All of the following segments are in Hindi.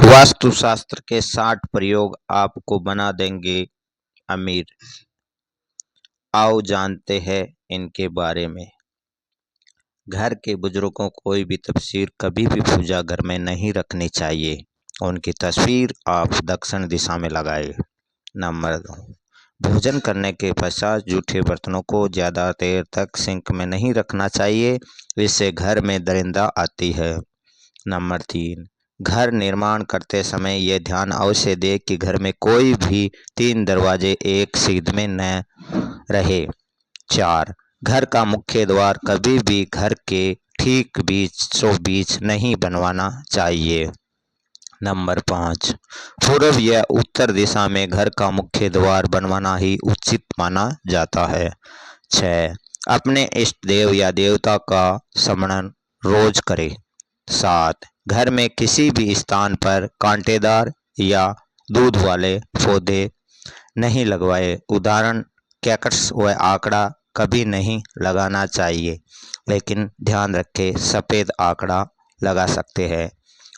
वास्तुशास्त्र के 60 प्रयोग आपको बना देंगे अमीर। आओ जानते हैं इनके बारे में। घर के बुजुर्गों को कोई भी तस्वीर कभी भी पूजा घर में नहीं रखनी चाहिए। उनकी तस्वीर आप दक्षिण दिशा में लगाएं। नंबर 2, भोजन करने के पश्चात जूठे बर्तनों को ज़्यादा देर तक सिंक में नहीं रखना चाहिए, इससे घर में दरिंदा आती है। नंबर 3, घर निर्माण करते समय यह ध्यान अवश्य दें कि घर में कोई भी 3 दरवाजे एक सीध में न रहे। 4, घर का मुख्य द्वार कभी भी घर के ठीक बीचों बीच नहीं बनवाना चाहिए। नंबर 5, पूर्व या उत्तर दिशा में घर का मुख्य द्वार बनवाना ही उचित माना जाता है। 6, अपने इष्ट देव या देवता का स्मरण रोज करें। 7, घर में किसी भी स्थान पर कांटेदार या दूध वाले पौधे नहीं लगवाए। उदाहरण कैक्टस व आकड़ा कभी नहीं लगाना चाहिए, लेकिन ध्यान रखें सफ़ेद आकड़ा लगा सकते हैं।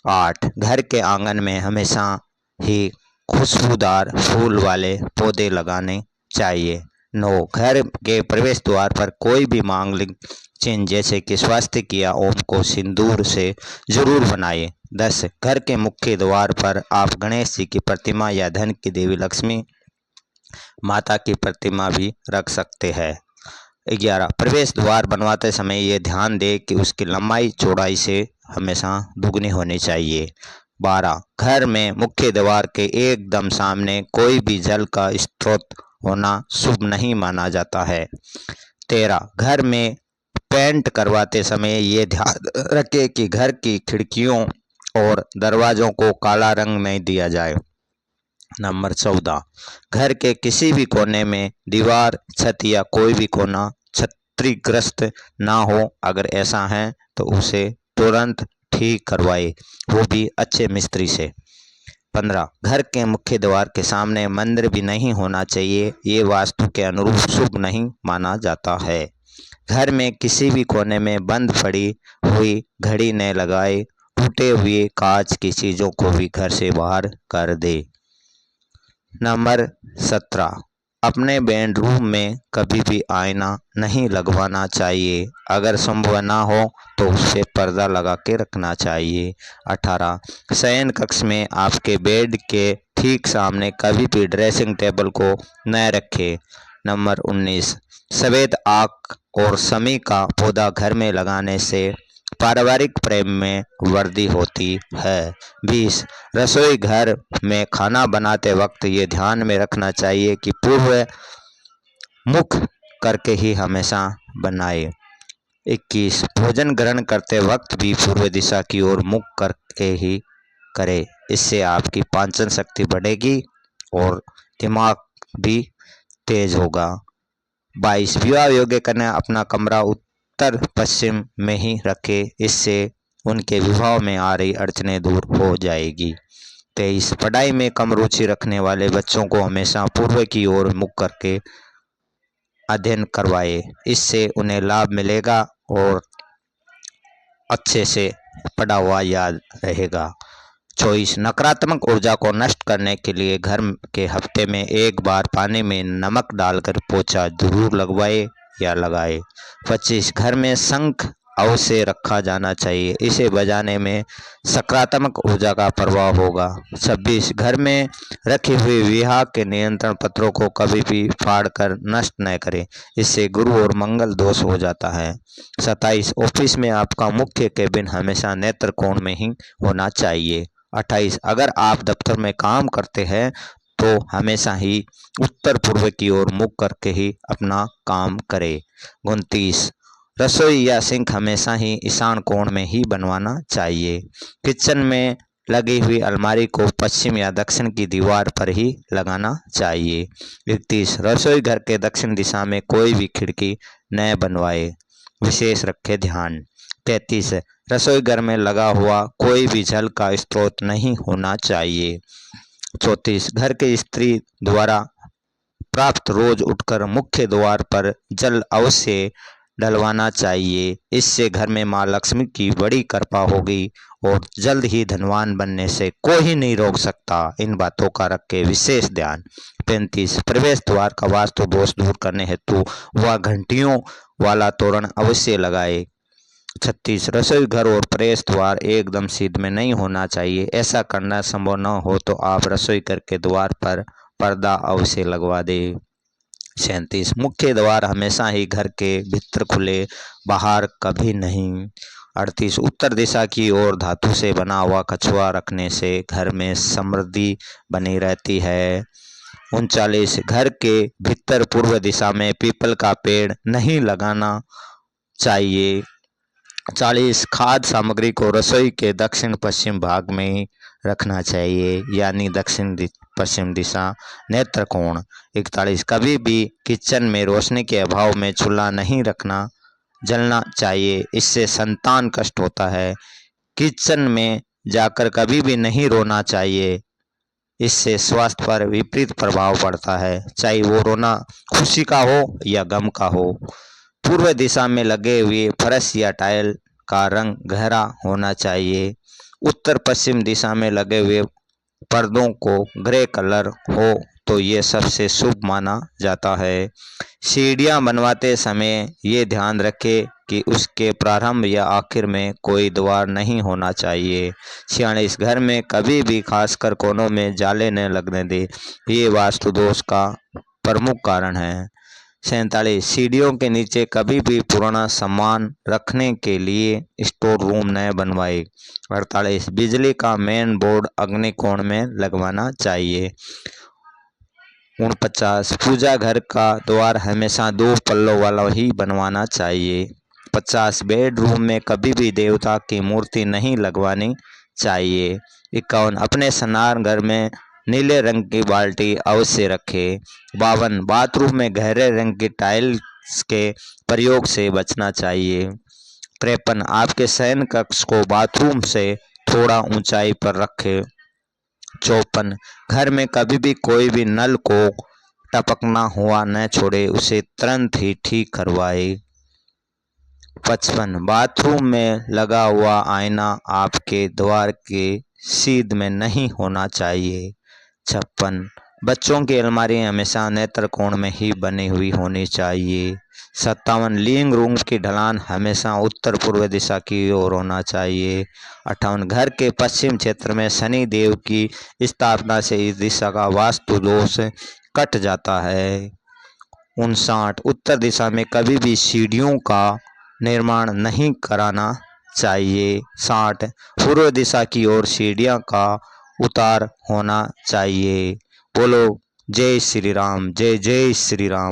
8, घर के आंगन में हमेशा ही खुशबूदार फूल वाले पौधे लगाने चाहिए। 9, घर के प्रवेश द्वार पर कोई भी मांगलिक चिन्ह जैसे कि स्वास्तिक या ओम को सिंदूर से जरूर बनाएं। 10, घर के मुख्य द्वार पर आप गणेश जी की प्रतिमा या धन की देवी लक्ष्मी माता की प्रतिमा भी रख सकते हैं। 11, प्रवेश द्वार बनवाते समय ये ध्यान दें कि उसकी लंबाई चौड़ाई से हमेशा दुगनी होनी चाहिए। 12, घर में मुख्य द्वार के एकदम सामने कोई भी जल का स्रोत होना शुभ नहीं माना जाता है। 13, घर में पेंट करवाते समय ये ध्यान रखें कि घर की खिड़कियों और दरवाजों को काला रंग नहीं दिया जाए। नंबर 14, घर के किसी भी कोने में दीवार, छत या कोई भी कोना क्षतिग्रस्त ना हो। अगर ऐसा है तो उसे तुरंत ठीक करवाए, वो भी अच्छे मिस्त्री से। 15, घर के मुख्य द्वार के सामने मंदिर भी नहीं होना चाहिए, ये वास्तु के अनुरूप शुभ नहीं माना जाता है। घर में किसी भी कोने में बंद पड़ी हुई घड़ी न लगाए। टूटे हुए कांच की चीज़ों को भी घर से बाहर कर दे। नंबर 17, अपने बेडरूम में कभी भी आईना नहीं लगवाना चाहिए। अगर संभव ना हो तो उससे पर्दा लगा के रखना चाहिए। 18, शयन कक्ष में आपके बेड के ठीक सामने कभी भी ड्रेसिंग टेबल को न रखें। नंबर 19, सफ़ेद आक और शमी का पौधा घर में लगाने से पारिवारिक प्रेम में वृद्धि होती है। 20, रसोई घर में खाना बनाते वक्त ये ध्यान में रखना चाहिए कि पूर्व मुख करके ही हमेशा बनाए। 21, भोजन ग्रहण करते वक्त भी पूर्व दिशा की ओर मुख करके ही करें, इससे आपकी पाचन शक्ति बढ़ेगी और दिमाग भी तेज होगा। 22, विवाह योग्य कन्या अपना कमरा उत्तर पश्चिम में ही रखे, इससे उनके विवाह में आ रही अड़चनें दूर हो जाएगी। 23, पढ़ाई में कम रुचि रखने वाले बच्चों को हमेशा पूर्व की ओर मुख करके अध्ययन करवाए, इससे उन्हें लाभ मिलेगा और अच्छे से पढ़ा हुआ याद रहेगा। 24, नकारात्मक ऊर्जा को नष्ट करने के लिए घर के हफ्ते में एक बार पानी में नमक डालकर पोछा जरूर लगवाए या लगाए। 25, घर में शंख अवश्य रखा जाना चाहिए, इसे बजाने में सकारात्मक ऊर्जा का प्रभाव होगा। 26, घर में रखे हुए विवाह के नियंत्रण पत्रों को कभी भी फाड़कर नष्ट न करें, इससे गुरु और मंगल दोष हो जाता है। 27, ऑफिस में आपका मुख्य केबिन हमेशा नेत्र कोण में ही होना चाहिए। 28, अगर आप दफ्तर में काम करते हैं तो हमेशा ही उत्तर पूर्व की ओर मुख करके ही अपना काम करें। 29, रसोई या सिंक हमेशा ही ईशान कोण में ही बनवाना चाहिए। किचन में लगी हुई अलमारी को पश्चिम या दक्षिण की दीवार पर ही लगाना चाहिए। 31, रसोई घर के दक्षिण दिशा में कोई भी खिड़की न बनवाए, विशेष रखे ध्यान। 33, रसोई घर में लगा हुआ कोई भी जल का स्रोत नहीं होना चाहिए। 34, घर के स्त्री द्वारा प्राप्त रोज उठकर मुख्य द्वार पर जल अवश्य डलवाना चाहिए। इससे घर में माँ लक्ष्मी की बड़ी कृपा होगी और जल्द ही धनवान बनने से कोई नहीं रोक सकता। इन बातों का रखे विशेष ध्यान। 35 प्रवेश द्वार का वास्तु दोष दूर करने हेतु वह घंटियों वाला तोरण अवश्य लगाए। 36 रसोई घर और प्रवेश द्वार एकदम सीध में नहीं होना चाहिए। ऐसा करना संभव न हो तो आप रसोई घर के द्वार पर पर्दा अवश्य लगवा दे। 37 मुख्य द्वार हमेशा ही घर के भीतर खुले, बाहर कभी नहीं। 38 उत्तर दिशा की ओर धातु से बना हुआ कछुआ रखने से घर में समृद्धि बनी रहती है। 39 घर के भीतर पूर्व दिशा में पीपल का पेड़ नहीं लगाना चाहिए। 40 खाद्य सामग्री को रसोई के दक्षिण पश्चिम भाग में रखना चाहिए, यानी दक्षिण पश्चिम दिशा। नेत्र कोण 41 कभी भी किचन में रोशनी के अभाव में चूल्हा नहीं रखना जलना चाहिए, इससे संतान कष्ट होता है। किचन में जाकर कभी भी नहीं रोना चाहिए, इससे स्वास्थ्य पर विपरीत प्रभाव पड़ता है, चाहे वो रोना खुशी का हो या गम का हो। पूर्व दिशा में लगे हुए फर्श या टाइल का रंग गहरा होना चाहिए। उत्तर पश्चिम दिशा में लगे हुए पर्दों को ग्रे कलर हो तो ये सबसे शुभ माना जाता है। सीढ़ियाँ बनवाते समय ये ध्यान रखें कि उसके प्रारंभ या आखिर में कोई द्वार नहीं होना चाहिए। 46 घर में कभी भी खासकर कोनों में जाले न लगने दे, ये वास्तु दोष का प्रमुख कारण है। 47 सीढ़ियों के नीचे कभी भी पुराना सामान रखने के लिए स्टोर रूम न बनवाए। 48 बिजली का मेन बोर्ड अग्निकोण में लगवाना चाहिए। 49 पूजा घर का द्वार हमेशा 2 पल्लों वाला ही बनवाना चाहिए। 50 बेडरूम में कभी भी देवता की मूर्ति नहीं लगवानी चाहिए। 51 अपने स्नान घर में नीले रंग की बाल्टी अवश्य रखें। 52 बाथरूम में गहरे रंग की टाइल्स के प्रयोग से बचना चाहिए। 53 आपके शयन कक्ष को बाथरूम से थोड़ा ऊंचाई पर रखें। 54 घर में कभी भी कोई भी नल को टपकना हुआ न छोड़े, उसे तुरंत ही ठीक करवाए। 55 बाथरूम में लगा हुआ आईना आपके द्वार के सीध में नहीं होना चाहिए। 56 बच्चों की अलमारी हमेशा नेत्र कोण में ही बनी हुई होनी चाहिए। 57 लिविंग रूम की ढलान हमेशा उत्तर पूर्व दिशा की ओर होना चाहिए। 58 घर के पश्चिम क्षेत्र में शनि देव की स्थापना से इस दिशा का वास्तु दोष कट जाता है। 59 उत्तर दिशा में कभी भी सीढ़ियों का निर्माण नहीं कराना चाहिए। 60 पूर्व दिशा की ओर सीढ़ियां का उतार होना चाहिए। बोलो जय श्री राम, जय जय श्री राम।